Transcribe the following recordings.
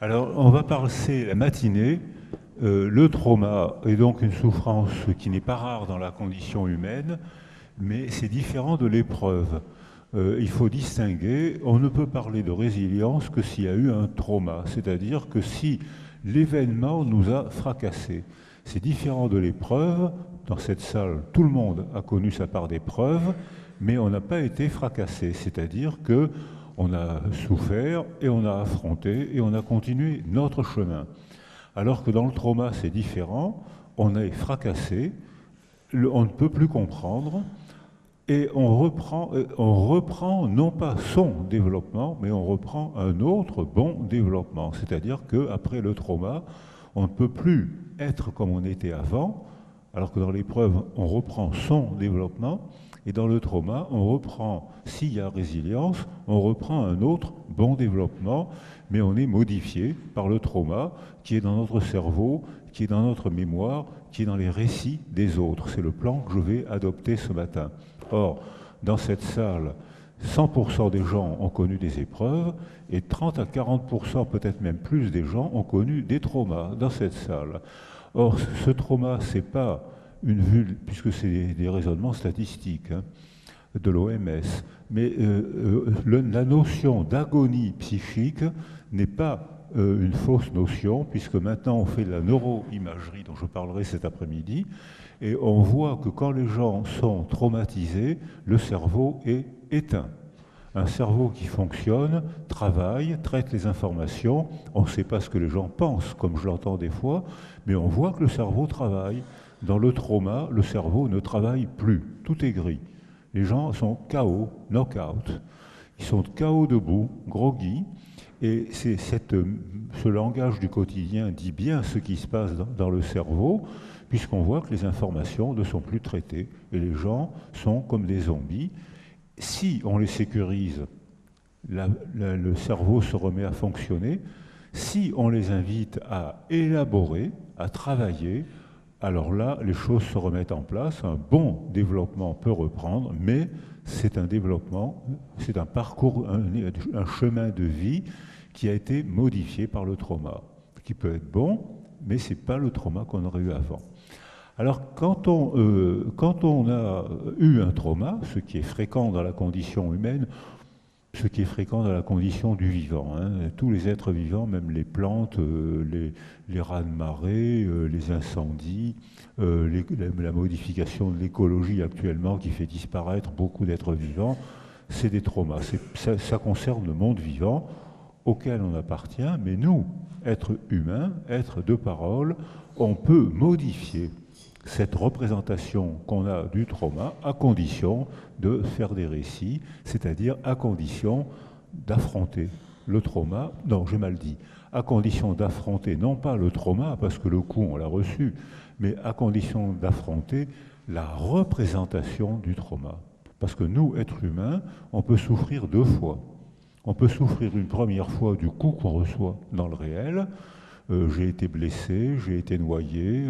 Alors, on va passer la matinée. Le trauma est donc une souffrance qui n'est pas rare dans la condition humaine, mais c'est différent de l'épreuve. Il faut distinguer, on ne peut parler de résilience que s'il y a eu un trauma, c'est-à-dire que si l'événement nous a fracassés. C'est différent de l'épreuve. Dans cette salle, tout le monde a connu sa part d'épreuve, mais on n'a pas été fracassé, c'est-à-dire que on a souffert et on a affronté et on a continué notre chemin. Alors que dans le trauma, c'est différent, on est fracassé, on ne peut plus comprendre, et on reprend non pas son développement, mais on reprend un autre bon développement. C'est-à-dire qu'après le trauma, on ne peut plus être comme on était avant, alors que dans l'épreuve, on reprend son développement, et dans le trauma, on reprend, s'il y a résilience, on reprend un autre bon développement, mais on est modifié par le trauma qui est dans notre cerveau, qui est dans notre mémoire, qui est dans les récits des autres. C'est le plan que je vais adopter ce matin. Or, dans cette salle, 100% des gens ont connu des épreuves et 30 à 40%, peut-être même plus des gens ont connu des traumas dans cette salle. Or, ce trauma, c'est pas une vue, puisque c'est des raisonnements statistiques de l'OMS, mais la notion d'agonie psychique n'est pas une fausse notion, puisque maintenant on fait de la neuroimagerie, dont je parlerai cet après-midi, et on voit que quand les gens sont traumatisés, le cerveau est éteint. Un cerveau qui fonctionne, travaille, traite les informations, on ne sait pas ce que les gens pensent, comme je l'entends des fois, mais on voit que le cerveau travaille. Dans le trauma, le cerveau ne travaille plus, tout est gris. Les gens sont KO, knock-out. Ils sont KO debout, groggy, et ce langage du quotidien dit bien ce qui se passe dans le cerveau, puisqu'on voit que les informations ne sont plus traitées, et les gens sont comme des zombies. Si on les sécurise, le cerveau se remet à fonctionner. Si on les invite à élaborer, à travailler, alors là, les choses se remettent en place, un bon développement peut reprendre, mais c'est un développement, c'est un parcours, un chemin de vie qui a été modifié par le trauma, qui peut être bon, mais ce n'est pas le trauma qu'on aurait eu avant. Alors, quand on a eu un trauma, ce qui est fréquent dans la condition humaine, ce qui est fréquent dans la condition du vivant. Tous les êtres vivants, même les plantes, les raz-de-marée, les incendies, la modification de l'écologie actuellement qui fait disparaître beaucoup d'êtres vivants, c'est des traumas. Ça concerne le monde vivant auquel on appartient, mais nous, êtres humains, êtres de parole, on peut modifier cette représentation qu'on a du trauma à condition de faire des récits, c'est-à-dire à condition d'affronter le trauma, non j'ai mal dit, à condition d'affronter non pas le trauma, parce que le coup on l'a reçu, mais à condition d'affronter la représentation du trauma. Parce que nous, êtres humains, on peut souffrir deux fois. On peut souffrir une première fois du coup qu'on reçoit dans le réel. J'ai été blessé, j'ai été noyé,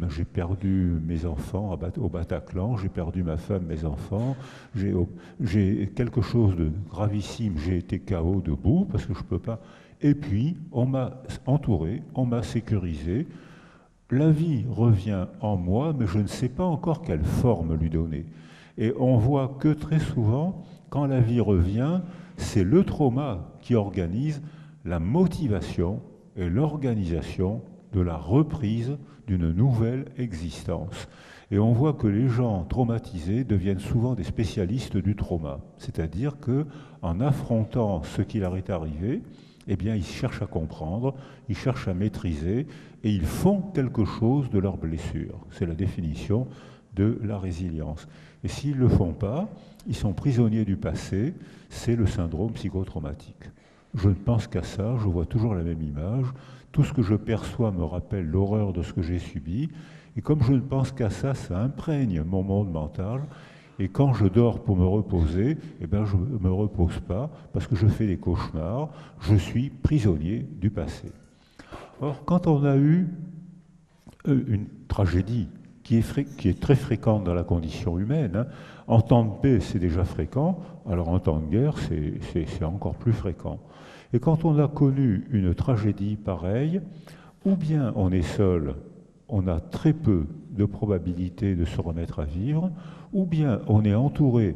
j'ai perdu mes enfants au Bataclan, j'ai perdu ma femme, mes enfants, j'ai quelque chose de gravissime, j'ai été KO debout parce que je ne peux pas. Et puis, on m'a entouré, on m'a sécurisé. La vie revient en moi, mais je ne sais pas encore quelle forme lui donner. Et on voit que très souvent, quand la vie revient, c'est le trauma qui organise la motivation et l'organisation de la reprise d'une nouvelle existence. Et on voit que les gens traumatisés deviennent souvent des spécialistes du trauma. C'est-à-dire qu'en affrontant ce qui leur est arrivé, eh bien, ils cherchent à comprendre, ils cherchent à maîtriser, et ils font quelque chose de leur blessure. C'est la définition de la résilience. Et s'ils ne le font pas, ils sont prisonniers du passé, c'est le syndrome psychotraumatique. Je ne pense qu'à ça, je vois toujours la même image. Tout ce que je perçois me rappelle l'horreur de ce que j'ai subi. Et comme je ne pense qu'à ça, ça imprègne mon monde mental. Et quand je dors pour me reposer, eh ben je ne me repose pas parce que je fais des cauchemars. Je suis prisonnier du passé. Or, quand on a eu une tragédie qui est très fréquente dans la condition humaine, en temps de paix, c'est déjà fréquent, alors en temps de guerre, c'est encore plus fréquent. Et quand on a connu une tragédie pareille, ou bien on est seul, on a très peu de probabilité de se remettre à vivre, ou bien on est entouré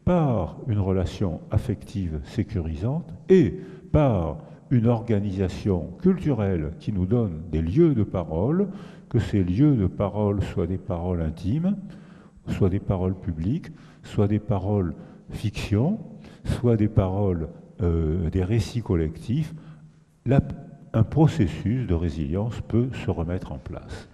par une relation affective sécurisante et par une organisation culturelle qui nous donne des lieux de parole, que ces lieux de parole soient des paroles intimes, soit des paroles publiques, soit des paroles fiction, soit des paroles, des récits collectifs. Là, un processus de résilience peut se remettre en place.